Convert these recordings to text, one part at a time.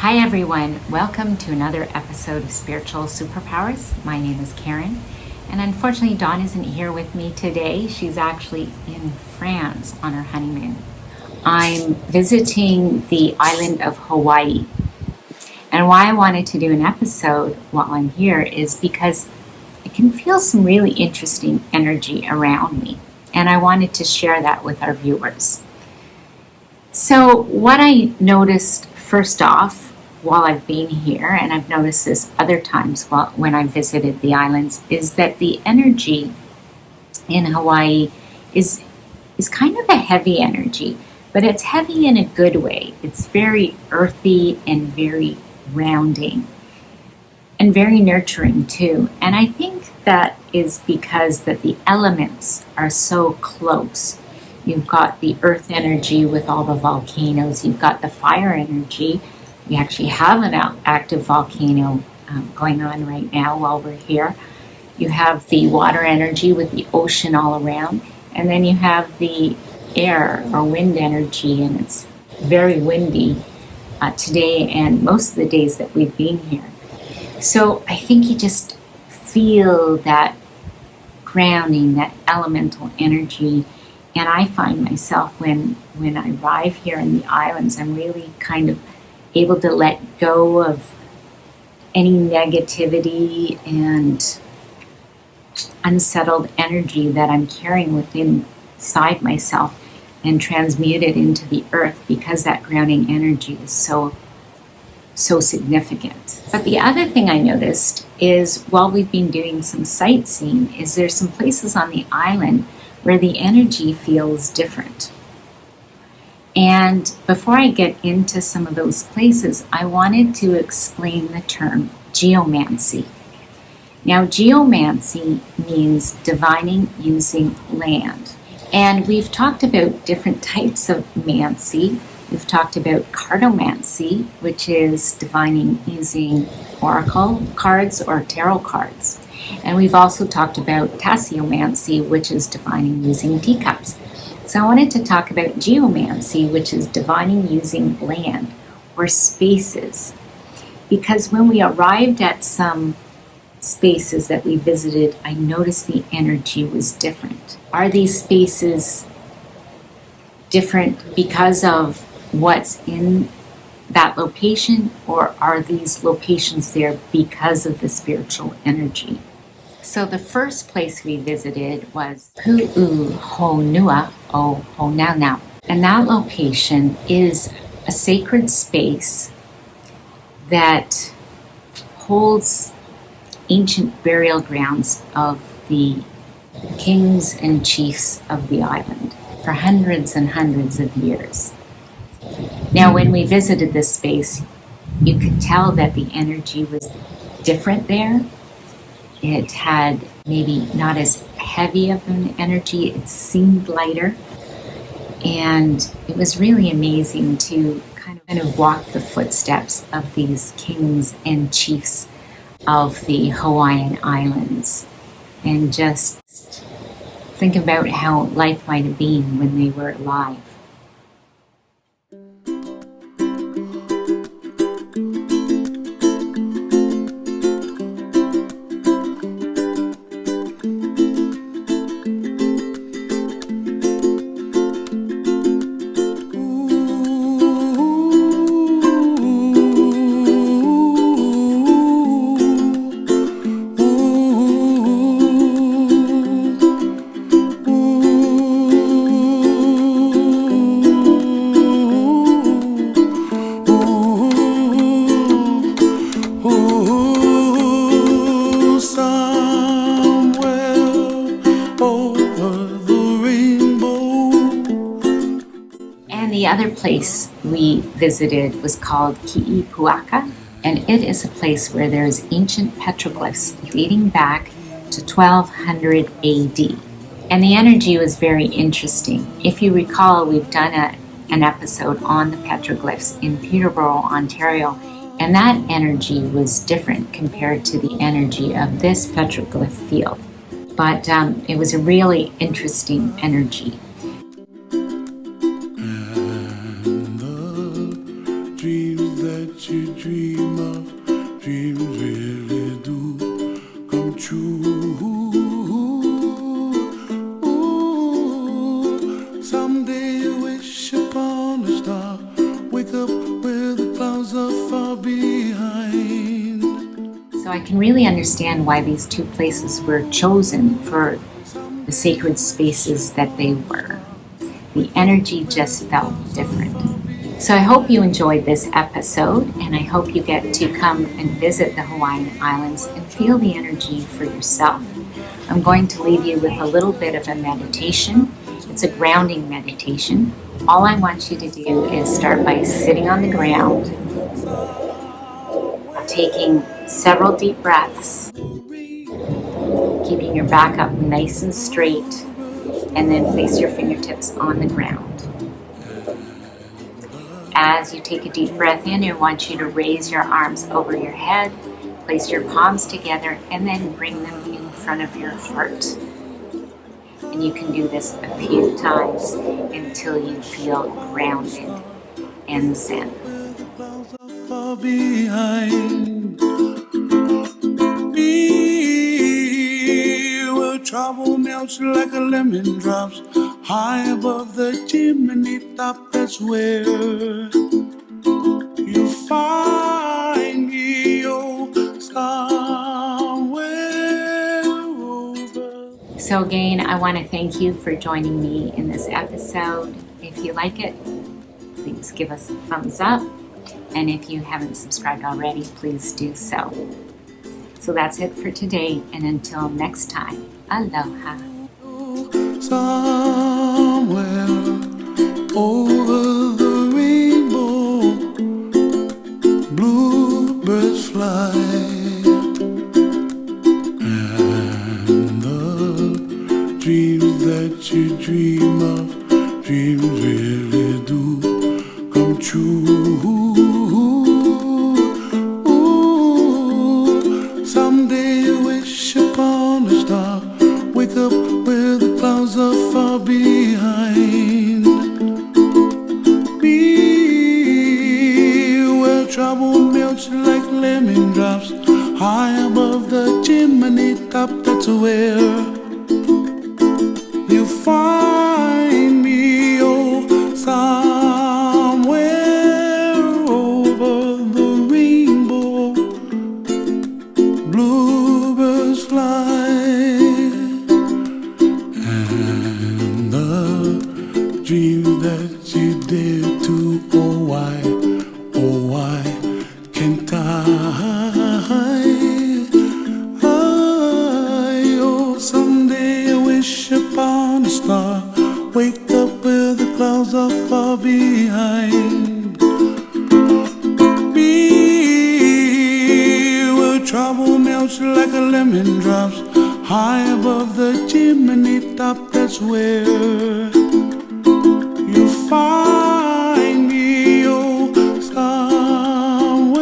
Hi everyone, welcome to another episode of Spiritual Superpowers. My name is Caron, and unfortunately Dawn isn't here with me today. She's actually in France on her honeymoon. I'm visiting the island of Hawaii, and why I wanted to do an episode while I'm here is because I can feel some really interesting energy around me, and I wanted to share that with our viewers. So what I noticed first off while I've been here, and I've noticed this other times when I visited the islands, is that the energy in Hawaii is kind of a heavy energy, but it's heavy in a good way. It's very earthy and very grounding and very nurturing too. And I think that is because that the elements are so close. You've got the earth energy with all the volcanoes. You've got the fire energy. We actually have an active volcano going on right now while we're here. You have the water energy with the ocean all around. And then you have the air or wind energy, and it's very windy today and most of the days that we've been here. So I think you just feel that grounding, that elemental energy. And I find myself when I arrive here in the islands, I'm really kind of able to let go of any negativity and unsettled energy that I'm carrying within inside myself and transmute it into the earth, because that grounding energy is so significant. But the other thing I noticed is while we've been doing some sightseeing is there's some places on the island where the energy feels different. And before I get into some of those places, I wanted to explain the term geomancy. Now, geomancy means divining using land. And we've talked about different types of mancy. We've talked about cartomancy, which is divining using oracle cards or tarot cards. And we've also talked about tasseomancy, which is divining using teacups. So I wanted to talk about geomancy, which is divining using land or spaces. Because when we arrived at some spaces that we visited, I noticed the energy was different. Are these spaces different because of what's in that location, or are these locations there because of the spiritual energy? So the first place we visited was Pu'uhonua, or Honaunau. And that location is a sacred space that holds ancient burial grounds of the kings and chiefs of the island for hundreds and hundreds of years. Now, when we visited this space, you could tell that the energy was different there. It had maybe not as heavy of an energy. It seemed lighter. And it was really amazing to kind of walk the footsteps of these kings and chiefs of the Hawaiian Islands and just think about how life might have been when they were alive. The other place we visited was called Puako, and it is a place where there's ancient petroglyphs dating back to 1200 AD. And the energy was very interesting. If you recall, we've done an episode on the petroglyphs in Peterborough, Ontario, and that energy was different compared to the energy of this petroglyph field. But it was a really interesting energy. dreams that you dream. I can really understand why these two places were chosen for the sacred spaces that they were. The energy just felt different. So I hope you enjoyed this episode, and I hope you get to come and visit the Hawaiian Islands and feel the energy for yourself. I'm going to leave you with a little bit of a meditation. It's a grounding meditation. All I want you to do is start by sitting on the ground, taking several deep breaths, keeping your back up nice and straight, and then place your fingertips on the ground. As you take a deep breath in, I want you to raise your arms over your head, place your palms together, and then bring them in front of your heart. And you can do this a few times until you feel grounded and zen. Trouble melts like a lemon drops high above the chimney top. That's where you find me, oh, somewhere over. So again, I want to thank you for joining me in this episode. If you like it, please give us a thumbs up. And if you haven't subscribed already, please do so. So that's it for today, and until next time, aloha. Somewhere over the rainbow, bluebirds fly, and the dreams that you dream of, dreams really do come true. Someday you wish upon a star, wake up where the clouds are far behind me, where trouble melts like lemon drops high above the chimney top. That's where you find me, oh, somewhere over the rainbow, bluebirds fly, and the dream that you dare to, oh why can't I? Oh, someday I wish upon a star, wake up where the clouds are far behind me, where trouble melts like a lemon drops high above the chimney top. That's where you find me, oh, somewhere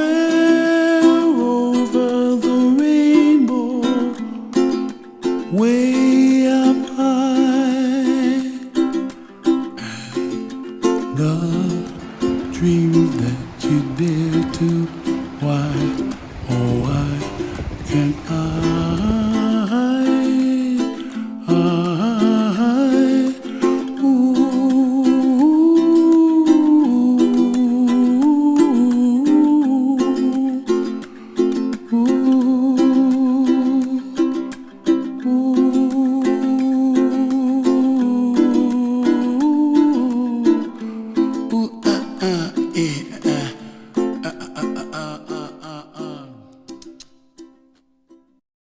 over the rainbow, way up high, and the dreams that you dare to, why, oh, why can't I?